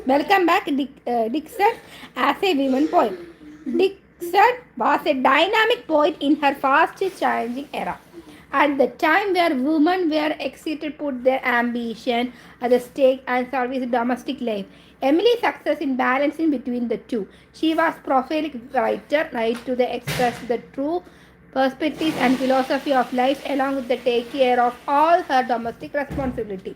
Welcome back, Dickinson as a women poet. Dickinson was a dynamic poet in her fast-changing era. At the time where women were excited to put their ambition at the stake and service domestic life, Emily's success in balancing between the two. She was prolific writer, right to the express the true perspectives and philosophy of life along with the take care of all her domestic responsibility.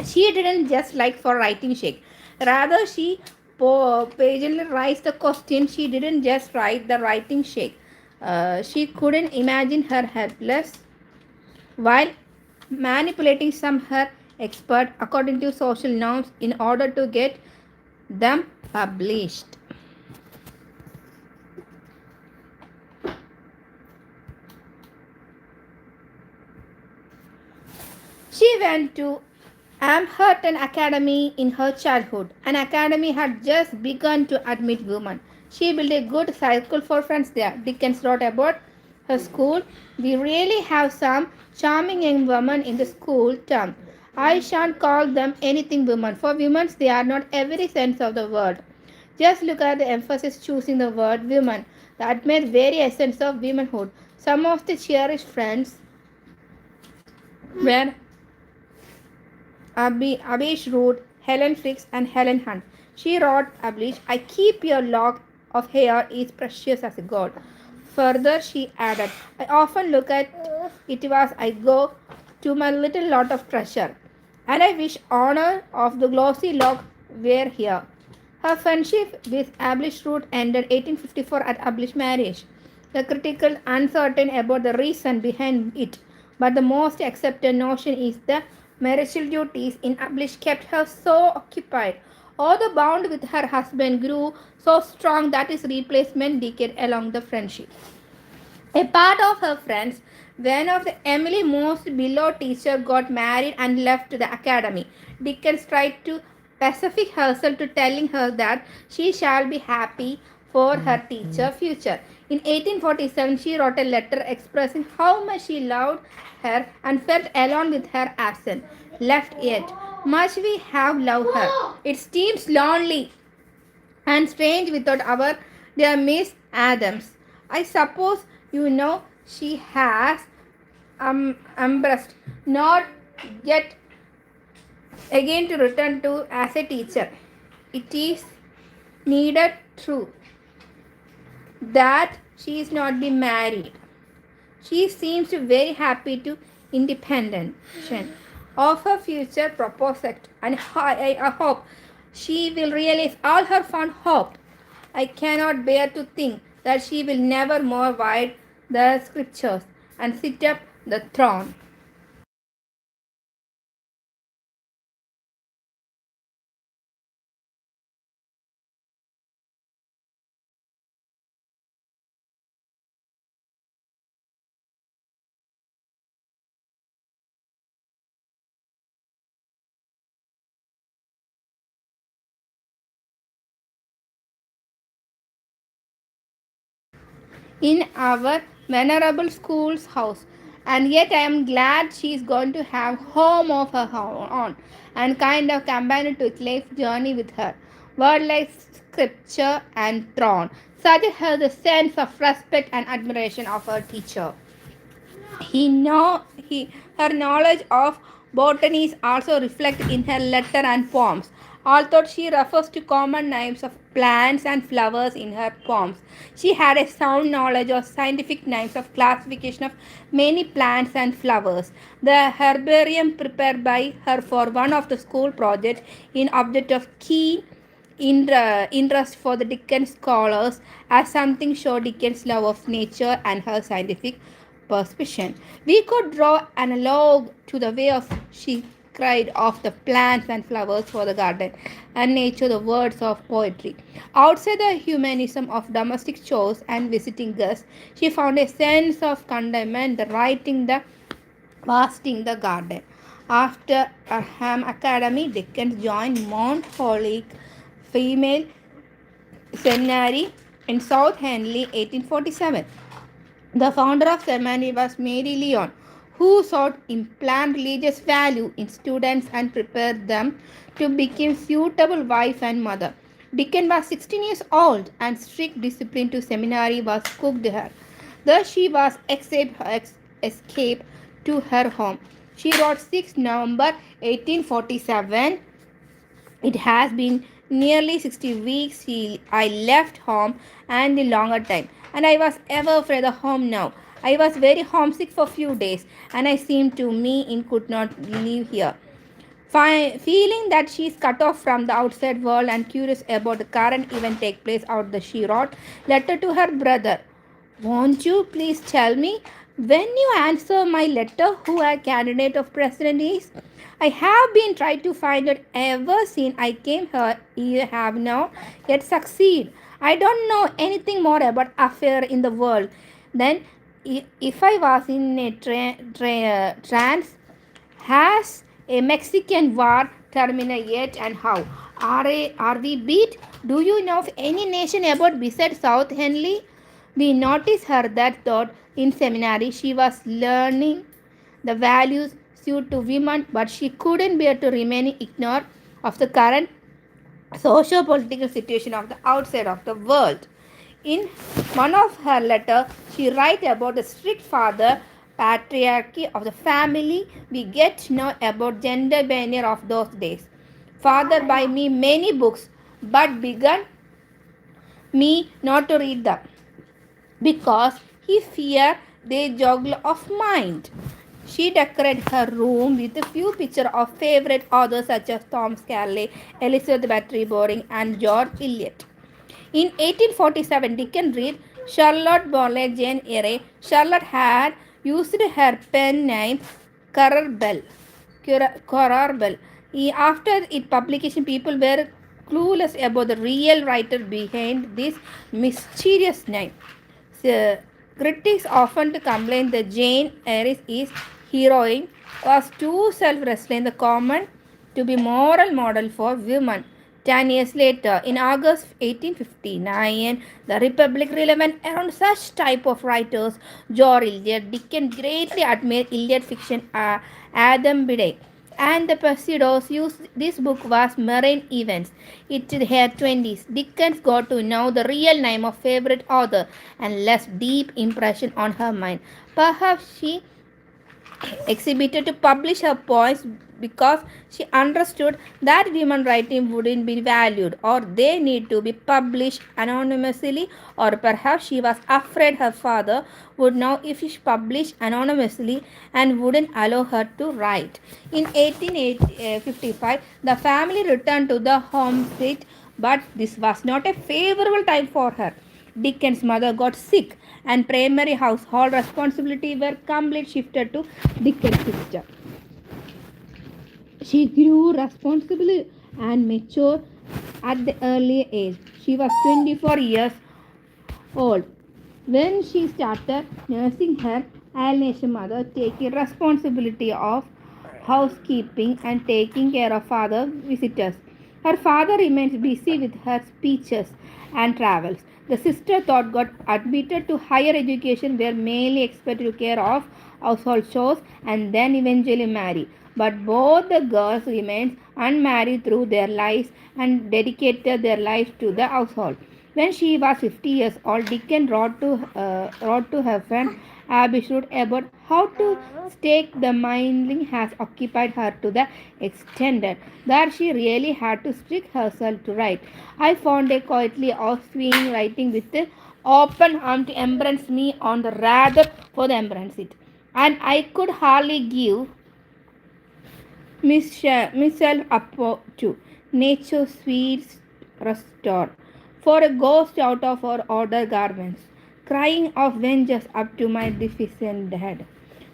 She didn't just like for writing shake. Rather, she patiently writes the question. She didn't just write the writing shake. She couldn't imagine her helpless while manipulating some her expert according to social norms in order to get them published. She went to Amherst Academy in her childhood. An academy had just begun to admit women. She built a good circle for friends there. Dickens wrote about her school. We really have some charming young women in the school term. I shan't call them anything women. For women, they are not every sense of the word. Just look at the emphasis choosing the word women. That made very essence of womanhood. Some of the cherished friends were Abish wrote Helen Fix and Helen Hunt. She wrote Abish, I keep your lock of hair is precious as a gold. Further, she added, I often look at it as I go to my little lot of treasure, and I wish honor of the glossy lock were here. Her friendship with Ablish Root ended 1854 at Ablish marriage. The critical uncertain about the reason behind it, but the most accepted notion is the marital duties in Ablish kept her so occupied. All the bond with her husband grew so strong that his replacement decayed along the friendship. A part of her friends, one of the Emily most beloved teacher, got married and left the academy. Dickens tried to pacify herself to telling her that she shall be happy for her teacher future. In 1847, she wrote a letter expressing how much she loved her and felt alone with her absent. Left yet, much we have loved her. It seems lonely and strange without our dear Miss Adams. I suppose you know she has embraced not yet again to return to as a teacher. It is needed true that she is not be married. She seems very happy to independence of her future prospect, and I hope she will realize all her fond hope. I cannot bear to think that she will never more write the scriptures and sit up the throne. In our venerable school's house. And yet I am glad she is going to have home of her own and kind of companion to life journey with her. Word like scripture and throne. Such her the sense of respect and admiration of her teacher. Her knowledge of botany is also reflected in her letter and poems. Although she refers to common names of plants and flowers in her poems, she had a sound knowledge of scientific names of classification of many plants and flowers. The herbarium prepared by her for one of the school projects in object of keen interest for the Dickens scholars as something show Dickens' love of nature and her scientific perception. We could draw analog to the way of she cried of the plants and flowers for the garden and nature the words of poetry. Outside the humanism of domestic chores and visiting guests, she found a sense of contentment, the writing, the vasting the garden. After Ham Academy, Dickens joined Mount Holyoke Female Seminary in South Henley, 1847. The founder of seminary was Mary Lyon, who sought implant religious value in students and prepare them to become suitable wife and mother. Dickens was 16 years old and strict discipline to seminary was cooked her. Thus she was escape to her home. She wrote 6 November 1847. It has been nearly 60 weeks I left home and a longer time, and I was ever afraid of home now. I was very homesick for a few days, and I seemed to me in could not live here. Feeling that she is cut off from the outside world and curious about the current event take place out the she wrote letter to her brother. Won't you please tell me when you answer my letter who our candidate of president is? I have been trying to find it ever since I came here. You have not yet succeed. I don't know anything more about affair in the world than if I was in a trance. Has a Mexican war terminated yet, and how? Are we beat? Do you know of any nation about besides South Henley? We noticed her that thought in seminary she was learning the values suited to women, but she couldn't bear to remain ignorant of the current socio-political situation of the outside of the world. In one of her letters, she writes about the strict father patriarchy of the family. We get to know about gender binary of those days. Father buy me many books, but began me not to read them because he feared they joggle of mind. She decorated her room with a few pictures of favorite authors such as Thomas Carlyle, Elizabeth Bathory Baring, and George Eliot. In 1847, Dickens read Charlotte Bronte Jane Eyre. Charlotte had used her pen name Currer Bell. After its publication, people were clueless about the real writer behind this mysterious name. So, critics often complain that Jane Eyre's heroine was too self-restrained, the common to be moral model for women. 10 years later, in August 1859, the Republic relevant around such type of writers, George Eliot. Dickens greatly admired Eliot fiction, Adam Bede, and the Pursuers used this book was marine events. It in her 20s. Dickens got to know the real name of favorite author and left deep impression on her mind. Perhaps she exhibited to publish her poems because she understood that women writing wouldn't be valued or they need to be published anonymously, or perhaps she was afraid her father would know if she published anonymously and wouldn't allow her to write. In 1855, the family returned to the home seat, but this was not a favorable time for her. Dickens' mother got sick, and primary household responsibility were completely shifted to Dickens' sister. She grew responsible and mature at the early age. She was 24 years old when she started nursing her alienation mother, taking responsibility of housekeeping and taking care of other visitors. Her father remains busy with her speeches and travels. The sister thought got admitted to higher education were mainly expected to care of household chores and then eventually marry. But both the girls remained unmarried through their lives and dedicated their lives to the household. When she was 50 years old, Dickens wrote to her friend Abishud about how to stake the mindling has occupied her to the extent that she really had to strict herself to write. I found a quietly swing writing with the open arm to embrace me on the rather for the embrace it. And I could hardly give myself up to nature's sweet restore for a ghost out of her outer garments, crying of vengeance up to my deficient head.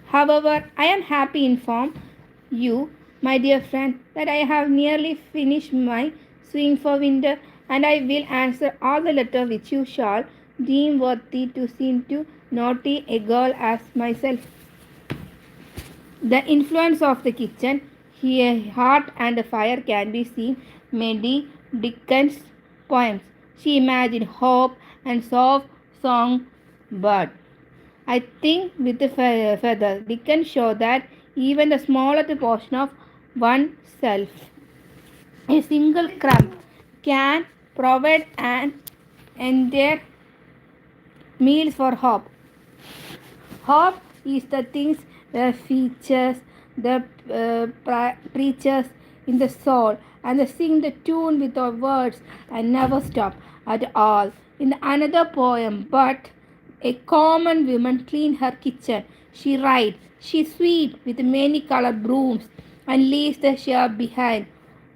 However, I am happy to inform you, my dear friend, that I have nearly finished my swing for winter, and I will answer all the letters which you shall deem worthy to seem to naughty a girl as myself. The influence of the kitchen, heart, and the fire can be seen in Dickens' poems. She imagined hope and soft song bird. I think with the feather, Dickens show that even the smallest portion of oneself, a single crumb, can provide an entire meal for hope. Hope is the things that features the preachers in the soul and they sing the tune without words and never stop at all. In another poem, but a common woman clean her kitchen. She rides, she sweeps with many colored brooms and leaves the share behind.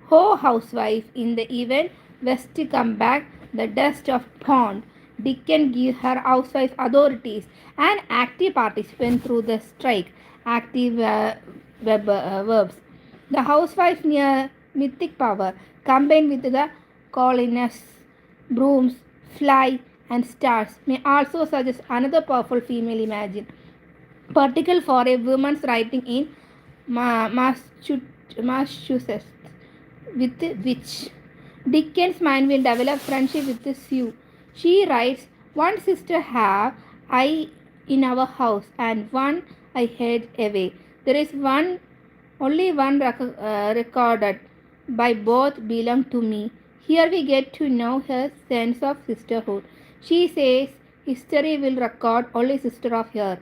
Ho housewife in the event was to come back the dust of pond. Dickens gives her housewife authorities and active participant through the strike. Active verbs. The housewife near mythic power combined with the colonists, brooms, fly, and stars may also suggest another powerful female imagine, particular for a woman's writing in Massachusetts with which Dickens' mind will develop friendship with Sue. She writes, "One sister have I in our house, and one I hid away. There is only one recorded, by both belong to me." Here we get to know her sense of sisterhood. She says history will record only sister of her.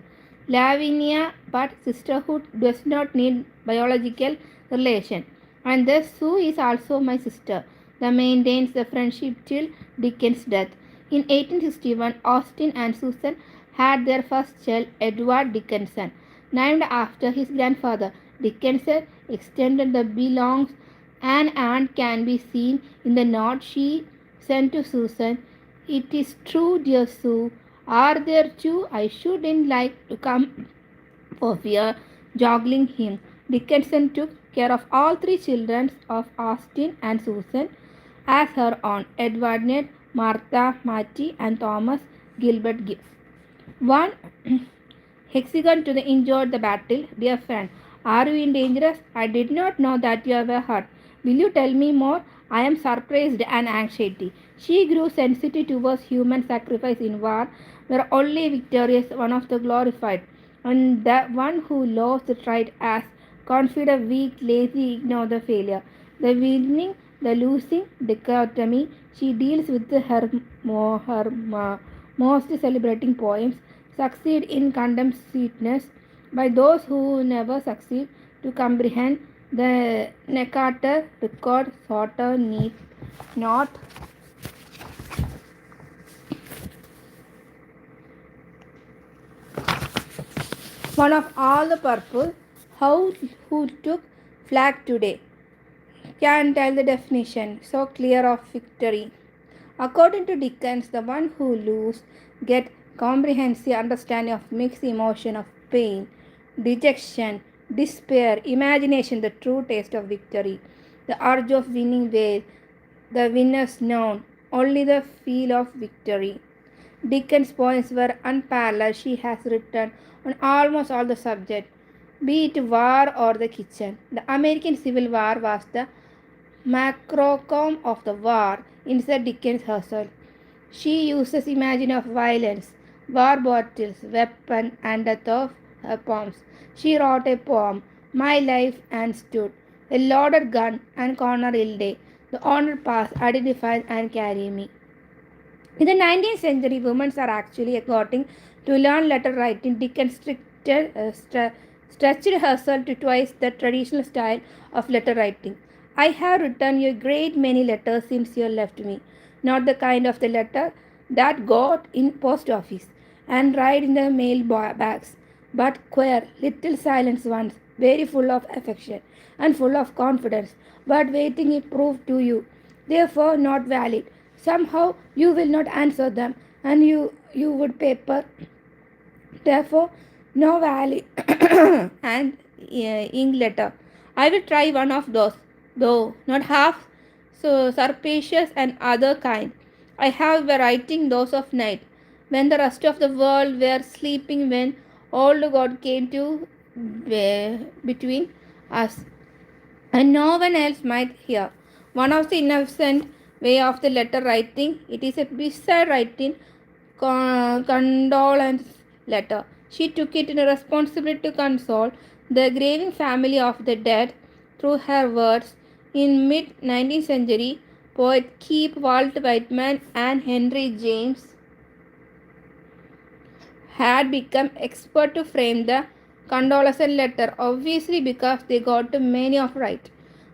Lavinia, but sisterhood does not need biological relation. And thus Sue is also my sister. That maintains the friendship till Dickens' death. In 1861, Austin and Susan had their first child, Edward Dickinson, named after his grandfather. Dickinson extended the belongs. An aunt can be seen in the note she sent to Susan. "It is true, dear Sue. Are there two? I shouldn't like to come for fear juggling him." Dickinson took care of all three children of Austin and Susan as her own: Edward Ned, Martha, Mattie, and Thomas Gilbert Gibbs. One hexagon to the injured the battle. "Dear friend, are you in danger? I did not know that you were hurt. Will you tell me more? I am surprised and anxiety." She grew sensitive towards human sacrifice in war, where only victorious one of the glorified, and the one who lost tried as confident, weak, lazy, ignore the failure. The winning, the losing dichotomy she deals with her most celebrating poems succeed in condemned sweetness by those who never succeed to comprehend the Necator record sorter need not one of all the purple. How who took flag today can tell the definition so clear of victory. According to Dickens, the one who lose get comprehensive understanding of mixed emotion of pain, dejection, despair, imagination, the true taste of victory, the urge of winning where the winners known, only the feel of victory. Dickens' poems were unparalleled. She has written on almost all the subjects, be it war or the kitchen. The American Civil War was the macrocosm of the war inside Dickens herself. She uses imagery of violence, war battles, weapon, and death of her poems. She wrote a poem, "My Life and Stood," a loaded gun and corner ill day. The honor pass identified and carry me. In the 19th century, women are actually getting to learn letter writing. Dickens stretched herself to twice the traditional style of letter writing. "I have written you a great many letters since you left me. Not the kind of the letter that got in post office and ride in the mail bags, but queer, little silent ones, very full of affection and full of confidence, but waiting it proved to you, therefore not valid. Somehow you will not answer them, and you would paper, therefore no valid and ink letter. I will try one of those, though not half so surreptitious and other kind. I have been writing those of night, when the rest of the world were sleeping, when old God came to between us, and no one else might hear." One of the innocent way of the letter writing, it is a beside writing condolence letter. She took it in a responsibility to console the grieving family of the dead through her words. In mid-19th century, poet Keep Walt Whitman and Henry James had become expert to frame the condolence letter, obviously because they got to many of right.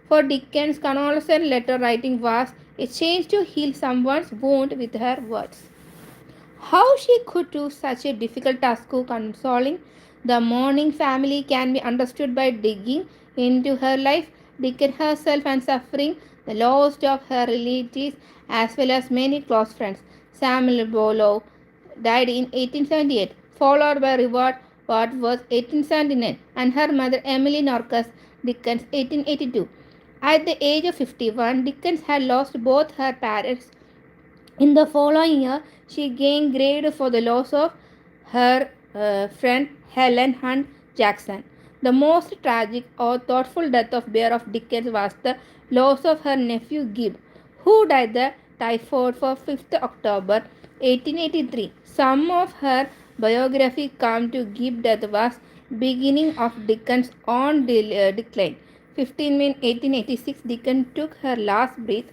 For Dickens, condolence letter writing was a change to heal someone's wound with her words. How she could do such a difficult task of consoling the mourning family can be understood by digging into her life, Dickens herself and suffering the loss of her relatives as well as many close friends. Samuel Bolo died in 1878, followed by Reward Wordsworth 1879 and her mother Emily Norcus Dickens 1882. At the age of 51, Dickens had lost both her parents. In the following year, she gained grade for the loss of her friend Helen Hunt Jackson. The most tragic or thoughtful death of Bear of Dickens was the loss of her nephew Gibb, who died the typhoid for 5th October 1883. Some of her biography come to Gibb death was beginning of Dickens' own decline. 15 May 1886, Dickens took her last breath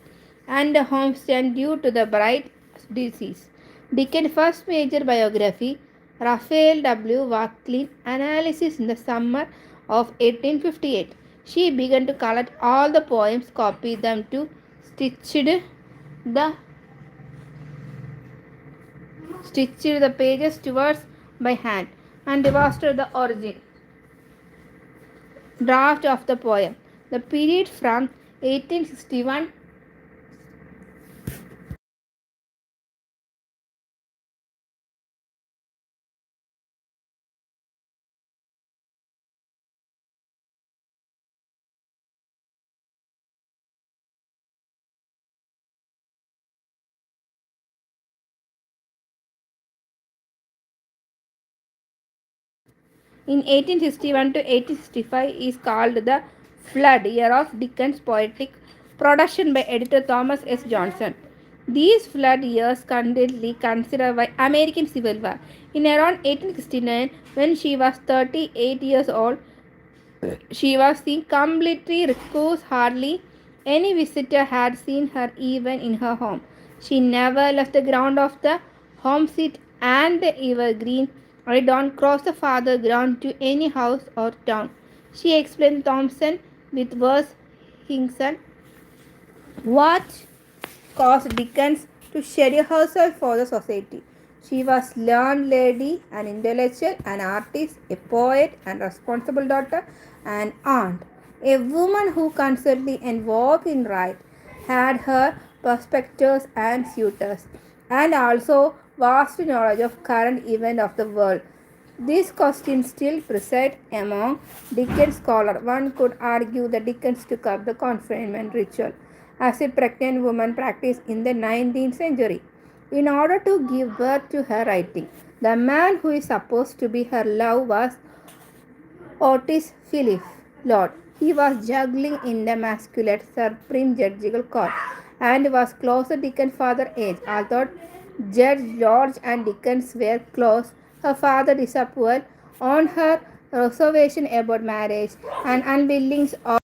and Homestead due to the bright disease. Dickens' first major biography, Raphael W. Watkin Analysis in the summer of 1858. She began to collect all the poems, copy them to the stitched the pages towards by hand and devastated the origin draft of the poem. The period from 1861 in 1861 to 1865 is called the flood year of Dickens' poetic production by editor Thomas S. Johnson. These flood years currently considered by American Civil War. In around 1869, when she was 38 years old, she was seen completely recluse. Hardly any visitor had seen her even in her home. She never left the ground of the home seat and the evergreen. I don't cross the farther ground to any house or town. She explained Thompson with verse Hinkson. What caused Dickens to schedule herself for the society? She was learned lady, an intellectual, an artist, a poet, and responsible daughter, an aunt. A woman who constantly involved in right, had her perspectives and suitors, and also vast knowledge of current events of the world. This question still presides among Dickens scholars. One could argue that Dickens took up the confinement ritual as a pregnant woman practiced in the 19th century in order to give birth to her writing. The man who is supposed to be her love was Otis Philip Lord. He was juggling in the masculine Supreme Judicial Court and was close to Dickens' father's age. Although Judge George and Dickens were close, her father disapproved on her reservation about marriage and unwilling of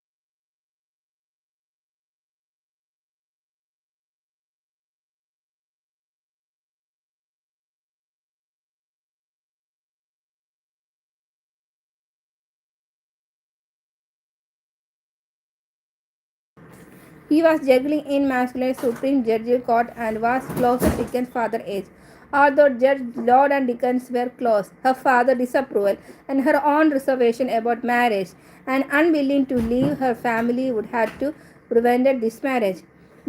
he was juggling in masculine Supreme Judicial Court and was close to Dickens' father's age. Although Judge Lord and Dickens were close, her father disapproval and her own reservation about marriage and unwilling to leave her family would have to prevent this marriage.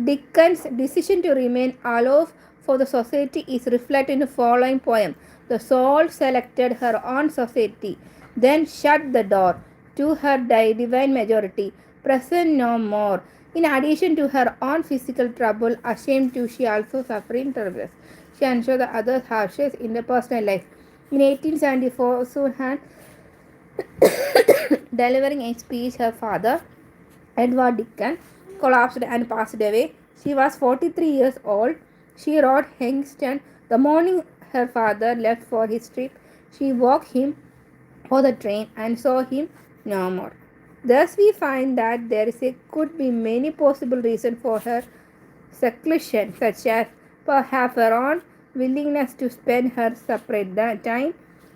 Dickens' decision to remain aloof for the society is reflected in the following poem. The soul selected her own society, then shut the door to her divine majority, present no more. In addition to her own physical trouble, ashamed to she also suffering troubles. She ensured the other hardships in the personal life. In 1874, Suhan delivering a speech, her father, Edward Dickens, collapsed and passed away. She was 43 years old. She wrote Hengsten the morning her father left for his trip She walked him or the train and saw him no more. Thus, we find that could be many possible reasons for her seclusion, such as perhaps her own willingness to spend her separate time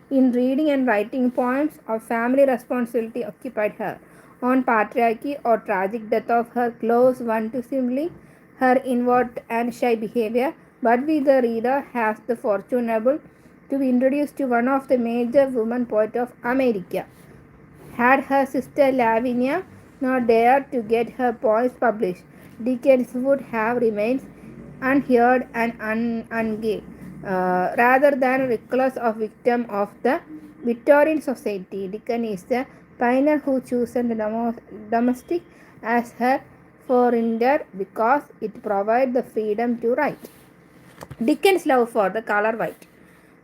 in reading and writing poems, or family responsibility occupied her, on patriarchy or tragic death of her close one to simply her inward and shy behavior. But we, the reader, has the fortunable to be introduced to one of the major women poets of America. Had her sister Lavinia not dared to get her poems published, Dickens would have remained unheard and ungay, rather than reckless of victim of the Victorian society. Dickens is the pioneer who chosen the domestic as her forerunner because it provides the freedom to write. Dickens' love for the color white.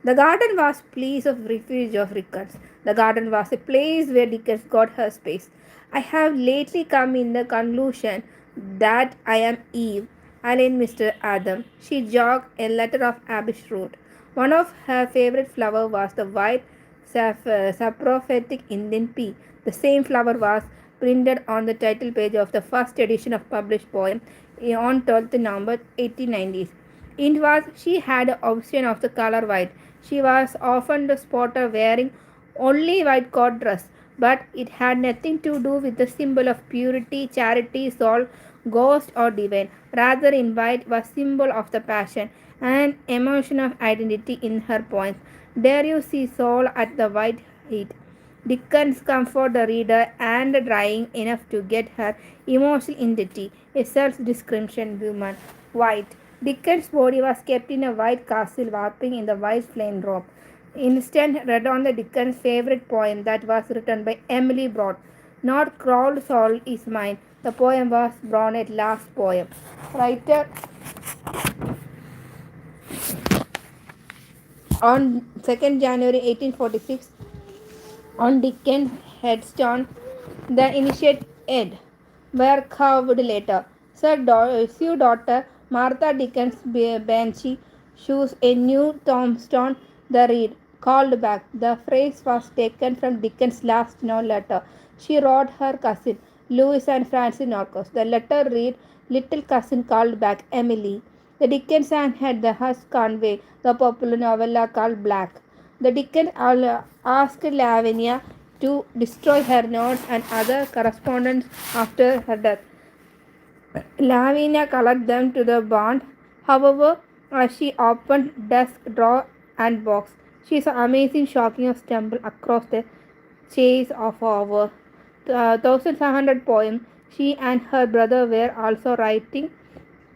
The garden was a place of refuge of Dickens. The garden was a place where Dickens got her space. I have lately come in the conclusion that I am Eve, Alan Mr. Adam. She jogged a letter of Abish wrote. One of her favorite flowers was the white saprophytic Indian pea. The same flower was printed on the title page of the first edition of published poem on 12th November 1890s. It was she had an obsession of the color white. She was often spotted wearing only white court dress, but it had nothing to do with the symbol of purity, charity, soul, ghost, or divine. Rather, in white was symbol of the passion and emotion of identity in her poems. There you see soul at the white heat. Dickens comfort the reader and drying enough to get her emotional identity, a self-description woman, white. Dickens' body was kept in a white castle, warping in the white flame robe. Instant read on the Dickens' favorite poem that was written by Emily Broad. Not Crawled Soul is Mine. The poem was Bronnet's last poem. Writer on 2nd January 1846 on Dickens' headstone, the initiate Ed were carved later. Sue daughter Martha Dickens Banshee chose a new tombstone, the reed, called back. The phrase was taken from Dickens' last known letter. She wrote her cousin, Louis and Francis Norcross. The letter read, Little cousin called back Emily. The Dickens had the Hush Conway, the popular novella called Black. The Dickens asked Lavinia to destroy her notes and other correspondence after her death. Lavinia collected them to the barn. However, as she opened desk, drawer, and box, she saw amazing, shocking stumble across the chase of over 1,700 poems. She and her brother were also writing,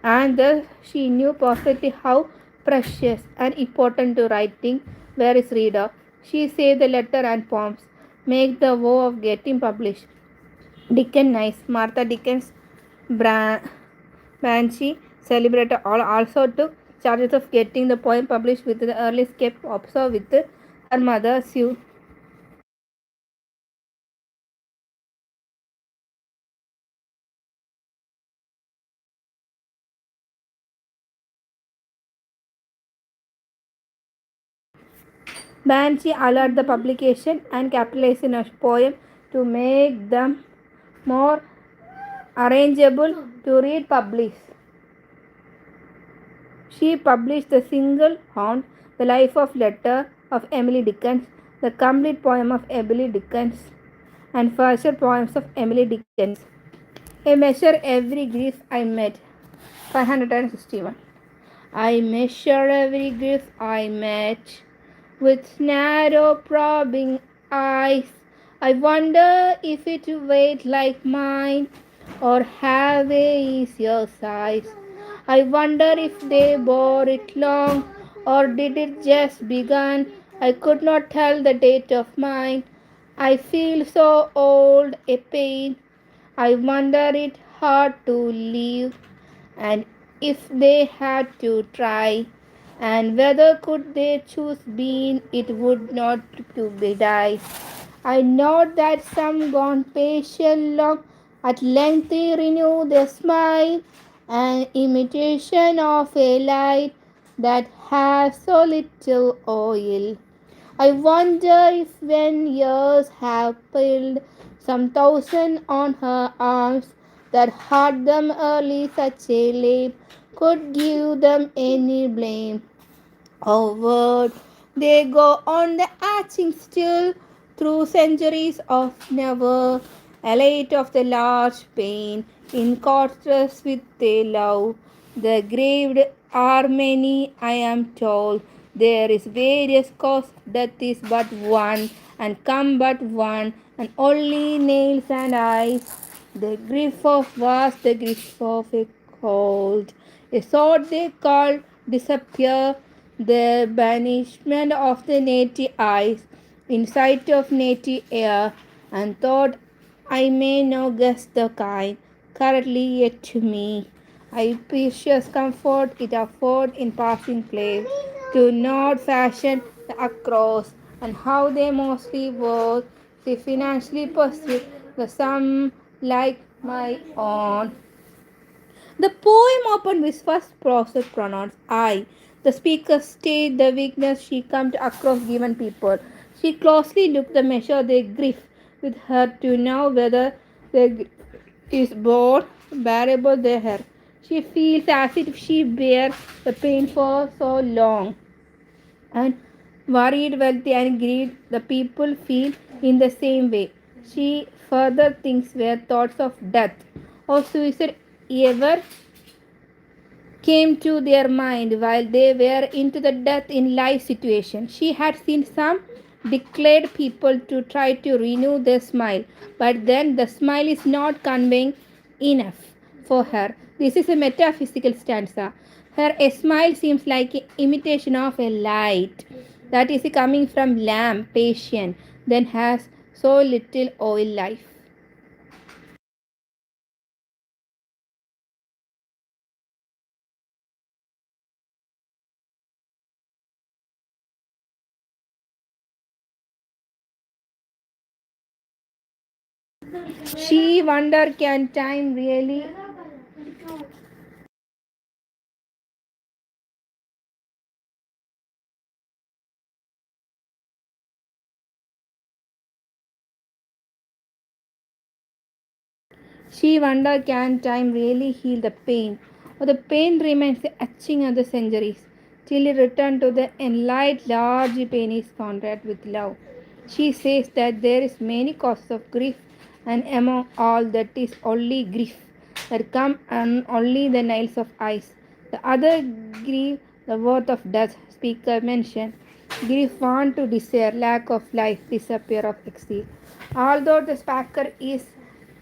and thus she knew perfectly how precious and important to writing were his reader. She saved the letter and poems, make the woe of getting published. Dickens nice. Martha Dickens Banshee celebrated also took charges of getting the poem published with the earliest kept observed with her mother Sue. Banshee allowed the publication and capitalization of poem to make them more arrangeable to read published. She published the single Hound, The Life of Letter of Emily Dickens, the complete poem of Emily Dickens, and further poems of Emily Dickens. I measure every grief I met. 561. I measure every grief I met with narrow probing eyes. I wonder if it weighed like mine or have a easier size. I wonder if they bore it long or did it just begun. I could not tell the date of mine. I feel so old a pain. I wonder it hard to live and if they had to try and whether could they choose being it would not to be die. I know that some gone patient long at length they renew their smile, an imitation of a light that has so little oil. I wonder if when years have piled some thousand on her arms that had them early such a leap could give them any blame. Onward they go on the arching still through centuries of never a light of the large pain in contrast with their love. The graved are many, I am told. There is various cause, death is but one, and come but one, and only nails and eyes. The grief of was the grief of a cold. A sword they called disappear, the banishment of the native eyes, in sight of native air, and thought I may now guess the kind, currently yet to me. I precious comfort it afford in passing place, to not fashion across, and how they mostly work, they financially pursue the sum like my own. The poem opened with first person pronouns I. The speaker stated the weakness she comes across given people. She closely looked the measure their grief with her to know whether their grief is borne bearable there. She feels as if she bears the pain for so long, and worried, wealthy, and greed, the people feel in the same way. She further thinks were thoughts of death or suicide ever came to their mind while they were into the death in life situation. She had seen some declared people to try to renew their smile, but then the smile is not conveying enough for her. This is a metaphysical stanza. Her a smile seems like an imitation of a light that is coming from lamp, patient, then has so little oil life. She wonder can time really. She wondered can time really heal the pain, or the pain remains etching of the centuries, till it return to the enlightened large pain is contract with love. She says that there is many causes of grief, and among all that is only grief that come and only the nails of ice. The other grief, the worth of death, speaker mentioned. Grief want to desire, lack of life, disappear of exist. Although the speaker is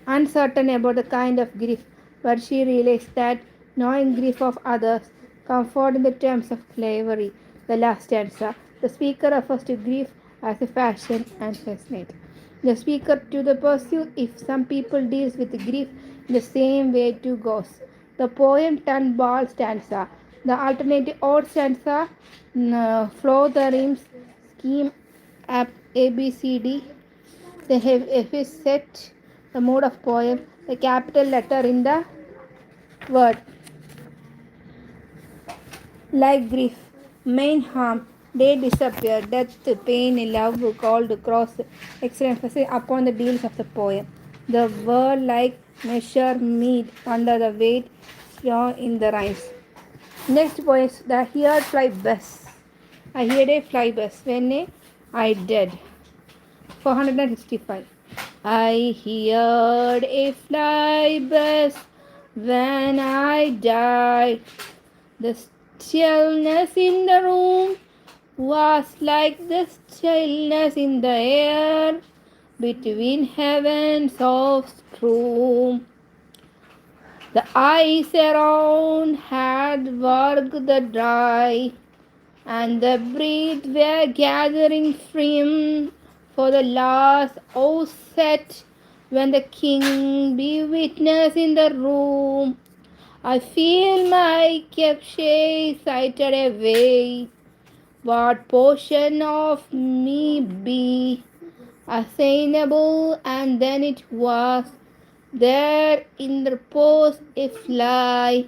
uncertain about the kind of grief, but she realized that knowing grief of others comfort in the terms of slavery. The last stanza. The speaker refers to grief as a fashion and fascinate. The speaker to the pursuit if some people deals with grief in the same way too goes. The poem turned ball stanza. The alternative odd stanza flow the rhymes scheme up ABCD. The F is set the mode of poem, the capital letter in the word, like grief, main harm, they disappear, death, pain, love, called cross, extra emphasis upon the deals of the poem. The word like measure, meet, under the weight, strong in the rhymes. Next poem, the here fly bus. I heard a fly bus when I did. 465. I heard a fly bus when I died. The stillness in the room was like the stillness in the air between heaven's soft room. The ice around had worked the dry, and the breath were gathering frame for the last outset when the king be witness in the room. I feel my capture sighted away. What portion of me be assignable? And then it was there in the post a fly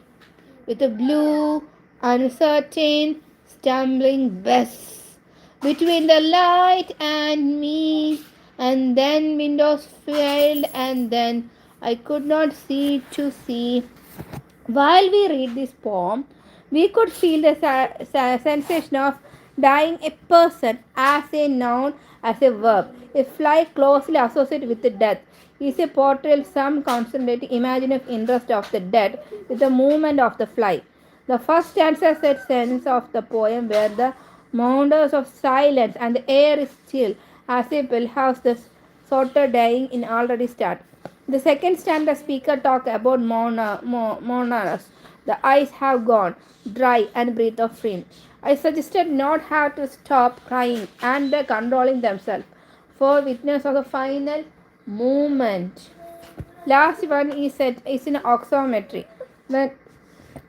with a blue, uncertain, stumbling bess. between the light and me, and then windows failed, and then I could not see to see. While we read this poem, we could feel the sensation of dying a person as a noun, as a verb. A fly closely associated with the death is a portrayal some concentrating imaginative interest of the dead with the movement of the fly. The first stanza sets sense of the poem where the mountains of silence and the air is still as if perhaps the sorter dying in already start. The second stanza speaker talk about mourners. The eyes have gone dry and breath of free. I suggested not have to stop crying and controlling themselves for witness of the final movement. Last one is in oxometry. When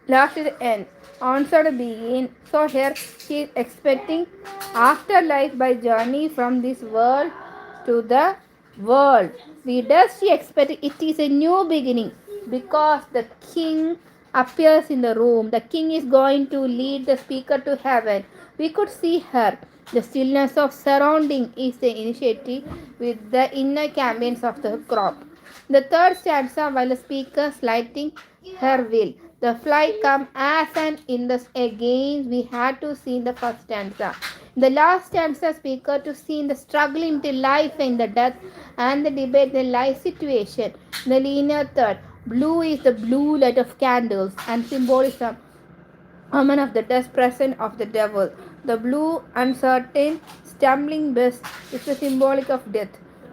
last is end. Answer begin. So here she is expecting afterlife by journey from this world to the world. We does she expect it is a new beginning because the king appears in the room. The king is going to lead the speaker to heaven. We could see her. The stillness of surrounding is the initiative with the inner campaigns of the crop. The third stanza, while the speaker lighting her will, the fly come as an indus again. We had to see the first stanza. The last stanza, speaker to see the struggle into life and the death and the debate the life situation. The linear third, blue is the blue light of candles and symbolism omen of the dust present of the devil. The blue, uncertain, stumbling beast is the symbolic of death.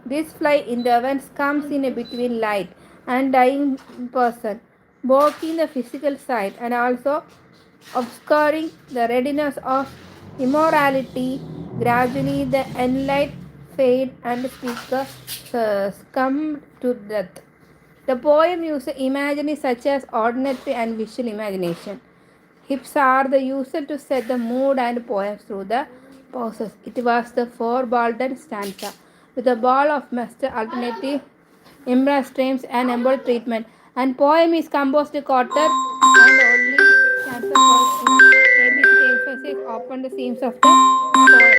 This fly in the heavens comes in a between light and dying person, blocking the physical sight and also obscuring the readiness of immorality. Gradually, the enlight fade and the speaker succumbed to death. The poem uses imagery such as auditory and visual imagination. Hips are the user to set the mood and poems through the pauses. It was the four ballad stanza with a ball of master alternative impress streams and embodied treatment. And poem is composed quarter and only stanza for ABC emphasis upon the themes of the poem.